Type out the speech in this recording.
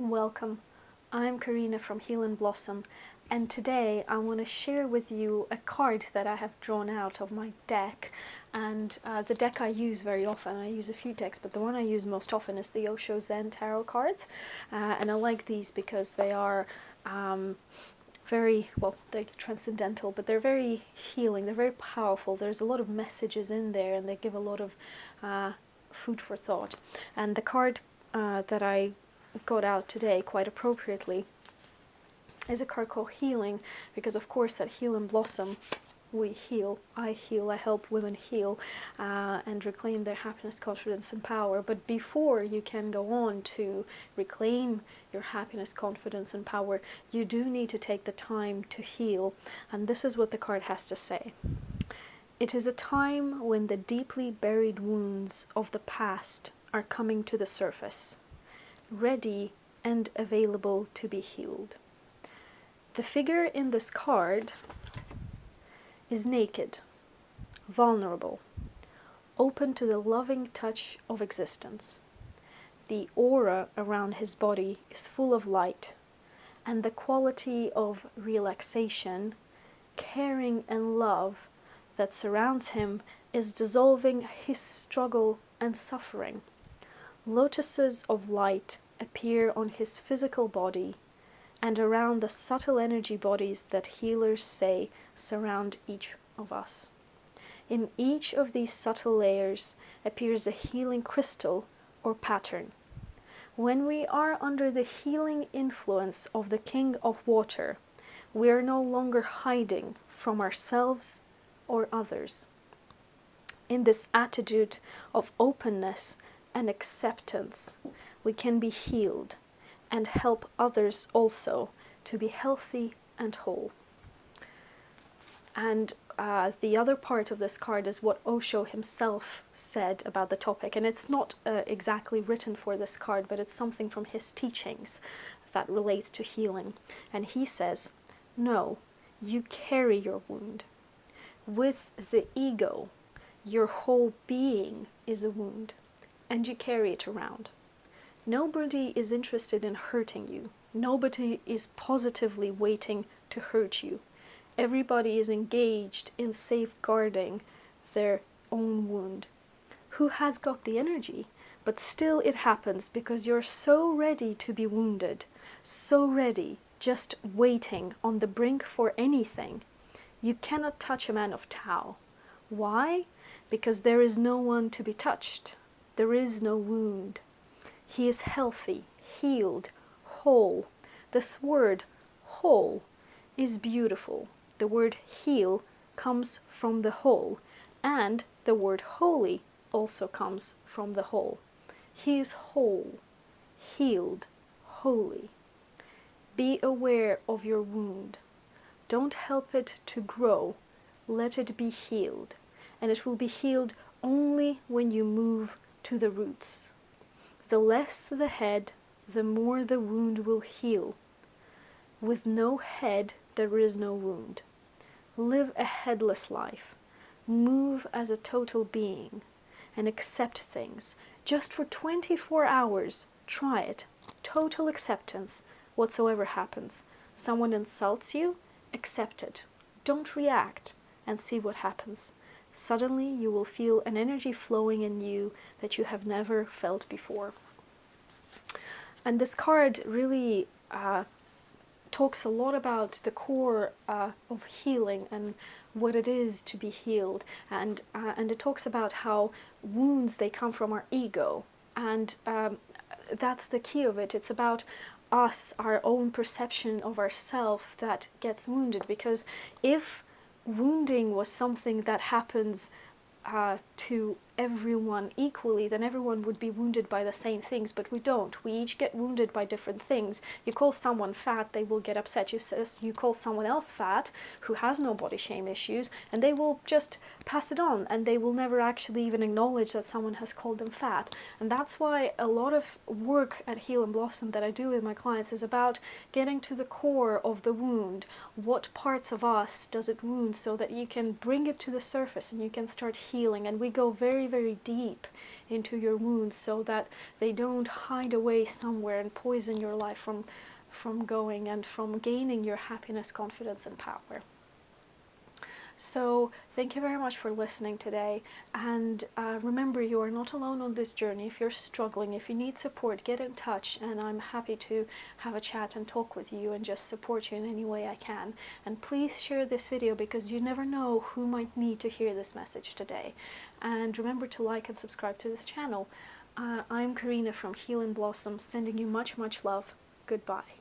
Welcome. I'm Karina from Heal and Blossom, and today I want to share with you a card that I have drawn out of my deck. And the deck I use very often, I use a few decks, but the one I use most often is the Osho Zen Tarot cards. And I like these because they are very, well, they're transcendental, but they're very healing, they're very powerful. There's a lot of messages in there, and they give a lot of food for thought. And the card that I got out today, quite appropriately, is a card called Healing, because of course that Heal and Blossom, we heal, I help women heal and reclaim their happiness, confidence and power. But before you can go on to reclaim your happiness, confidence and power, you do need to take the time to heal. And this is what the card has to say. It is a time when the deeply buried wounds of the past are coming to the surface, ready and available to be healed. The figure in this card is naked, vulnerable, open to the loving touch of existence. The aura around his body is full of light, and the quality of relaxation, caring and love that surrounds him is dissolving his struggle and suffering. Lotuses of light appear on his physical body and around the subtle energy bodies that healers say surround each of us. In each of these subtle layers appears a healing crystal or pattern. When we are under the healing influence of the King of Water, we are no longer hiding from ourselves or others. In this attitude of openness and acceptance, we can be healed and help others also to be healthy and whole. And the other part of this card is what Osho himself said about the topic. And it's not exactly written for this card, but it's something from his teachings that relates to healing. And he says, no, you carry your wound. With the ego, your whole being is a wound, and you carry it around. Nobody is interested in hurting you. Nobody is positively waiting to hurt you. Everybody is engaged in safeguarding their own wound. Who has got the energy? But still it happens because you're so ready to be wounded, so ready, just waiting on the brink for anything. You cannot touch a man of Tao. Why? Because there is no one to be touched. There is no wound. He is healthy, healed, whole. This word, whole, is beautiful. The word heal comes from the whole, and the word holy also comes from the whole. He is whole, healed, holy. Be aware of your wound. Don't help it to grow. Let it be healed. And it will be healed only when you move to the roots. The less the head, the more the wound will heal. With no head, there is no wound. Live a headless life. Move as a total being and accept things. Just for 24 hours, try it. Total acceptance, whatsoever happens. Someone insults you, accept it. Don't react and see what happens. Suddenly you will feel an energy flowing in you that you have never felt before. And this card really talks a lot about the core of healing and what it is to be healed. And it talks about how wounds, they come from our ego. And that's the key of it. It's about us, our own perception of ourself that gets wounded. Because if wounding was something that happens to everyone equally, then everyone would be wounded by the same things, but we don't. We each get wounded by different things. You call someone fat, they will get upset. You call someone else fat who has no body shame issues, and they will just pass it on, and they will never actually even acknowledge that someone has called them fat. And that's why a lot of work at Heal and Blossom that I do with my clients is about getting to the core of the wound. What parts of us does it wound, so that you can bring it to the surface and you can start healing. And we go very, very deep into your wounds so that they don't hide away somewhere and poison your life from going and from gaining your happiness, confidence, and power. So thank you very much for listening today, and remember, you are not alone on this journey. If you're struggling, if you need support, get in touch, and I'm happy to have a chat and talk with you and just support you in any way I can. And please share this video, because you never know who might need to hear this message today. And remember to like and subscribe to this channel. I'm Karina from Heal and Blossom, sending you much love. Goodbye.